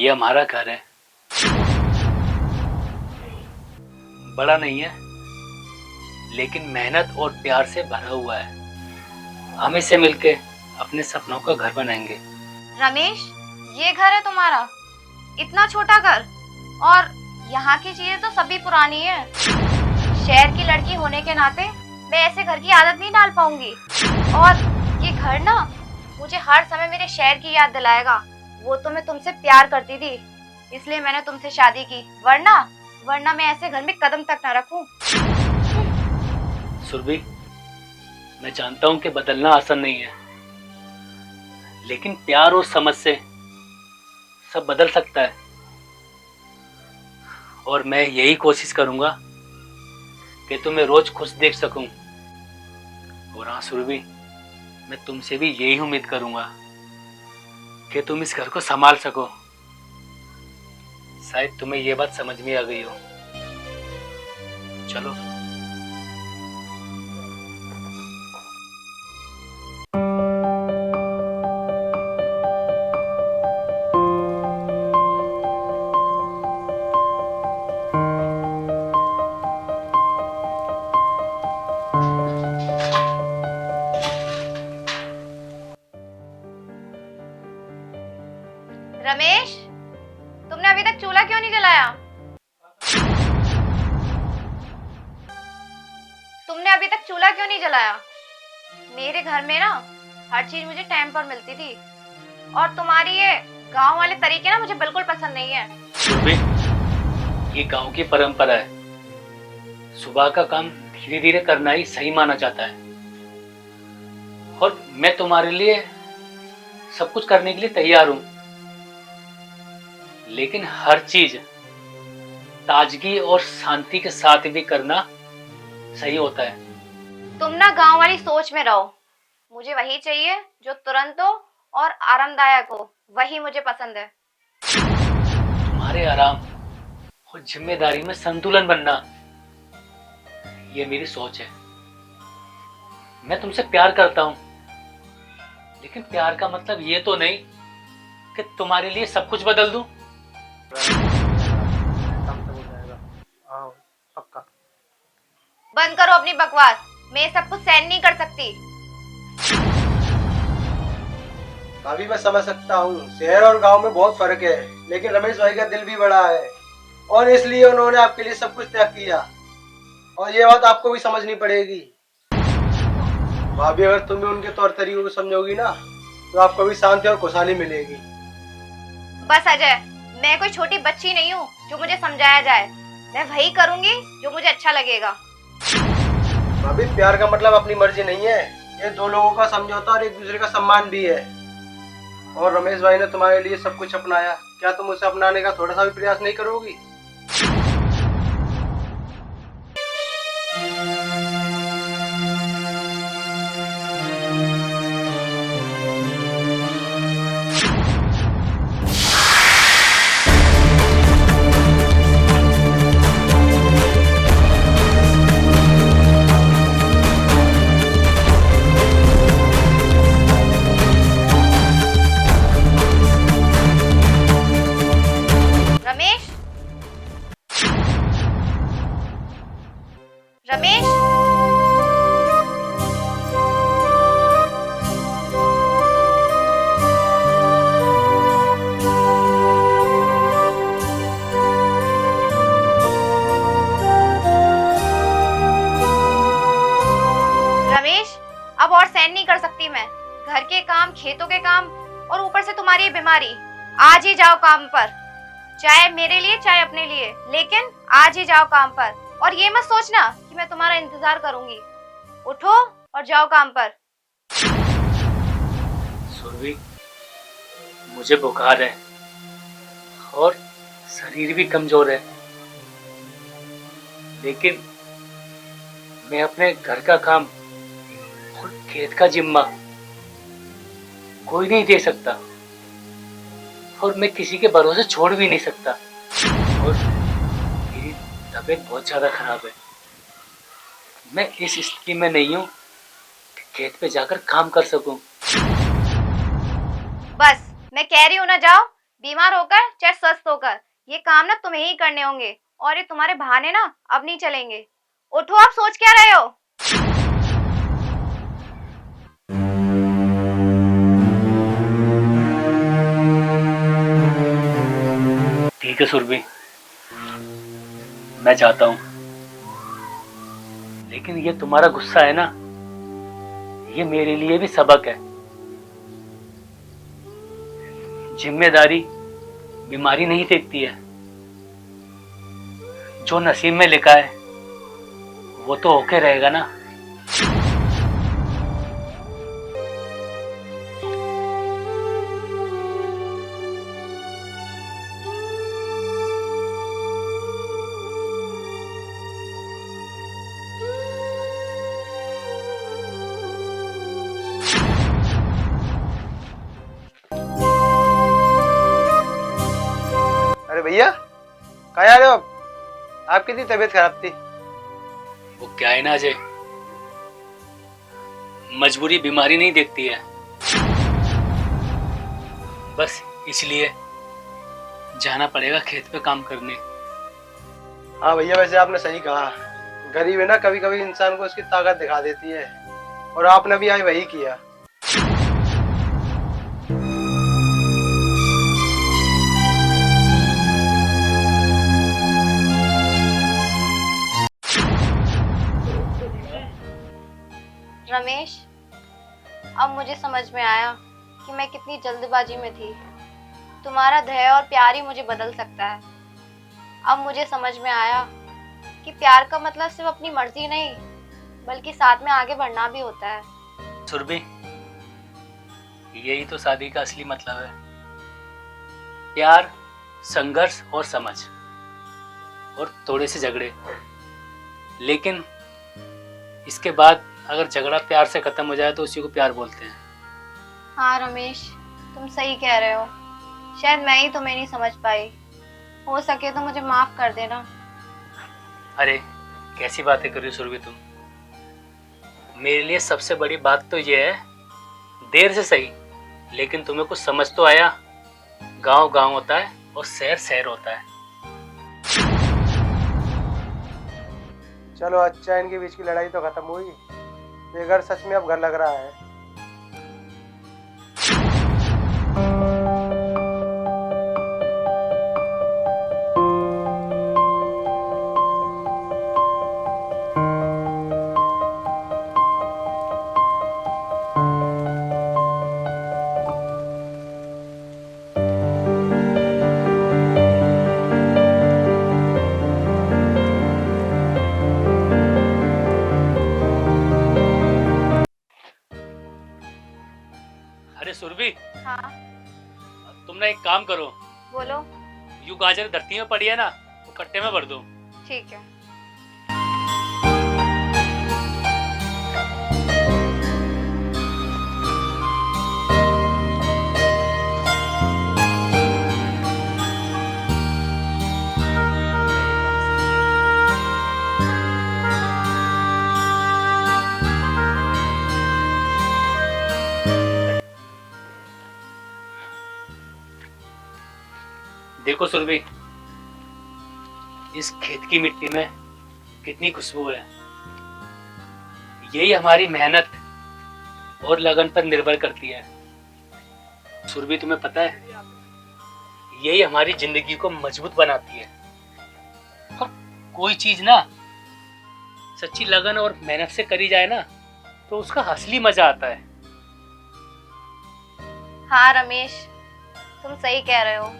ये हमारा घर है, बड़ा नहीं है लेकिन मेहनत और प्यार से भरा हुआ है। हम इसे मिलके अपने सपनों का घर बनाएंगे। रमेश, ये घर है तुम्हारा? इतना छोटा घर, और यहाँ की चीजें तो सभी पुरानी है। शहर की लड़की होने के नाते मैं ऐसे घर की आदत नहीं डाल पाऊंगी। और ये घर ना मुझे हर समय मेरे शहर की याद दिलाएगा। वो तो मैं तुमसे प्यार करती थी, इसलिए मैंने तुमसे शादी की, वरना मैं ऐसे घर में कदम तक ना रखूं। सुरभि, मैं जानता हूं कि बदलना आसान नहीं है, लेकिन प्यार और समझ से सब बदल सकता है। और मैं यही कोशिश करूंगा कि तुम्हें रोज खुश देख सकूं। और हाँ सुरभि, मैं तुमसे भी यही उम्मीद करूंगा कि तुम इस घर को संभाल सको। शायद तुम्हें यह बात समझ में आ गई हो। चलो। रमेश, तुमने अभी तक चूल्हा क्यों नहीं जलाया? मेरे घर में ना हर चीज मुझे टाइम पर मिलती थी, और तुम्हारी ये गांव वाले तरीके ना मुझे बिल्कुल पसंद नहीं है। सुरभि, ये गांव की परंपरा है। सुबह का काम धीरे धीरे करना ही सही माना जाता है। और मैं तुम्हारे लिए सब कुछ करने के लिए तैयार हूं, लेकिन हर चीज ताजगी और शांति के साथ भी करना सही होता है। तुम ना गांव वाली सोच में रहो। मुझे वही चाहिए जो तुरंत हो और आरामदायक हो, वही मुझे पसंद है। तुम्हारे आराम और जिम्मेदारी में संतुलन बनना, ये मेरी सोच है। मैं तुमसे प्यार करता हूं, लेकिन प्यार का मतलब ये तो नहीं कि तुम्हारे लिए सब कुछ बदल दूं। पक्का। बंद करो अपनी बकवास। मैं ये सब कुछ सहन नहीं कर सकती। अभी मैं समझ सकता हूँ, शहर और गांव में बहुत फर्क है, लेकिन रमेश भाई का दिल भी बड़ा है और इसलिए उन्होंने आपके लिए सब कुछ त्याग किया। और ये बात आपको भी समझनी पड़ेगी। भाभी, अगर तुम भी उनके तौर तरीकों को समझोगी ना, तो आपको भी शांति और खुशहाली मिलेगी। बस अजय, मैं कोई छोटी बच्ची नहीं हूँ जो मुझे समझाया जाए। मैं वही करूंगी जो मुझे अच्छा लगेगा। भाभी, प्यार का मतलब अपनी मर्जी नहीं है, ये दो लोगों का समझौता और एक दूसरे का सम्मान भी है। और रमेश भाई ने तुम्हारे लिए सब कुछ अपनाया, क्या तुम उसे अपनाने का थोड़ा सा भी प्रयास नहीं करोगी? रमेश, रमेश, रमेश, अब और सहन नहीं कर सकती मैं। घर के काम, खेतों के काम, और ऊपर से तुम्हारी ये बीमारी। आज ही जाओ काम पर, चाहे मेरे लिए चाहे अपने लिए, लेकिन आज ही जाओ काम पर। और ये मत सोचना कि मैं तुम्हारा इंतजार करूंगी। उठो और जाओ काम पर। सुरभि, मुझे बुखार है और शरीर भी कमजोर है, लेकिन मैं अपने घर का काम और खेत का जिम्मा कोई नहीं दे सकता, और मैं किसी के भरोसे छोड़ भी नहीं सकता। और मेरी तबीयत बहुत ज्यादा खराब है। मैं इस स्थिति में नहीं हूँ कि खेत पे जाकर काम कर सकूं। बस मैं कह रही हूँ ना, जाओ। बीमार होकर चाहे स्वस्थ होकर, ये काम ना तुम्हें ही करने होंगे, और ये तुम्हारे बहाने ना अब नहीं चलेंगे। उठो, आप सोच क्या रहे हो? ठीक है सुरभि, मैं चाहता हूँ, लेकिन ये तुम्हारा गुस्सा है ना, ये मेरे लिए भी सबक है। जिम्मेदारी बीमारी नहीं देखती है, जो नसीब में लिखा है वो तो होके रहेगा ना। अरे भैया, कहाँ जा रहे हो आप? आपकी इतनी तबीयत खराब थी। वो क्या है ना अजय, मजबूरी बीमारी नहीं देखती है, बस इसलिए जाना पड़ेगा खेत पे काम करने। हाँ भैया, वैसे आपने सही कहा। गरीब है ना, कभी कभी इंसान को उसकी ताकत दिखा देती है, और आपने भी आज वही किया। रमेश, अब मुझे समझ में आया कि मैं कितनी जल्दबाजी में थी। तुम्हारा दया और प्यार ही मुझे बदल सकता है। अब मुझे समझ में आया कि प्यार का मतलब सिर्फ अपनी मर्जी नहीं, बल्कि साथ में आगे बढ़ना भी होता है। सुरभि, यही तो शादी का असली मतलब है। प्यार, संघर्ष और समझ, और थोड़े से झगड़े, लेकिन इसके बाद अगर झगड़ा प्यार से खत्म हो जाए तो उसी को प्यार बोलते हैं। हाँ रमेश, तुम सही कह रहे हो। शायद मैं ही तुम्हें नहीं समझ पाई। हो सके तो मुझे माफ कर देना। अरे कैसी बातें कर रही हो सुरभि तुम। मेरे लिए सबसे बड़ी बात तो ये है, देर से सही लेकिन तुम्हें कुछ समझ तो आया। गांव गांव होता है और शहर शहर होता है। चलो अच्छा, इनके बीच की लड़ाई तो खत्म हुई। ये घर सच में अब घर लग रहा है। अरे सुरभि, हाँ तुम ना एक काम करो, बोलो। यूं गाजर धरती में पड़ी है ना, वो कट्टे में भर दो। ठीक है। देखो सुरभि, इस खेत की मिट्टी में कितनी खुशबू है। यही हमारी मेहनत और लगन पर निर्भर करती है। सुरभि तुम्हें पता है, यही हमारी जिंदगी को मजबूत बनाती है। और कोई चीज ना सच्ची लगन और मेहनत से करी जाए ना, तो उसका असली मजा आता है। हाँ रमेश, तुम सही कह रहे हो।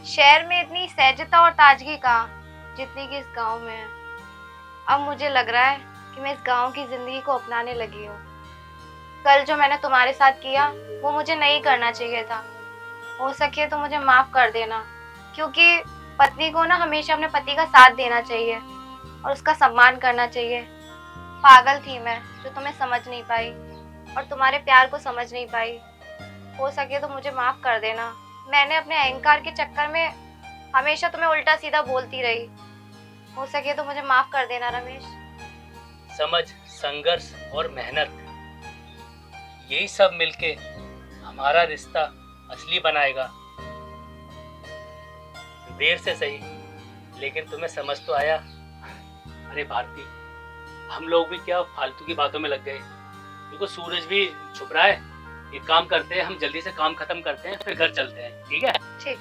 शहर में इतनी सहजता और ताजगी कहाँ जितनी कि इस गांव में है। अब मुझे लग रहा है कि मैं इस गांव की जिंदगी को अपनाने लगी हूँ। कल जो मैंने तुम्हारे साथ किया वो मुझे नहीं करना चाहिए था। हो सके तो मुझे माफ कर देना, क्योंकि पत्नी को ना हमेशा अपने पति का साथ देना चाहिए और उसका सम्मान करना चाहिए। पागल थी मैं जो तुम्हें समझ नहीं पाई और तुम्हारे प्यार को समझ नहीं पाई। हो सके तो मुझे माफ कर देना। मैंने अपने अहंकार के चक्कर में हमेशा तुम्हें उल्टा सीधा बोलती रही। हो सके तो मुझे माफ कर देना रमेश। समझ, संघर्ष और मेहनत, यही सब मिलके हमारा रिश्ता असली बनाएगा। देर से सही, लेकिन तुम्हें समझ तो आया। अरे भारती, हम लोग भी क्या फालतू की बातों में लग गए। देखो सूरज भी छुप रहा है, एक काम करते हैं, हम जल्दी से काम खत्म करते हैं फिर घर चलते हैं, ठीक है? ठीक।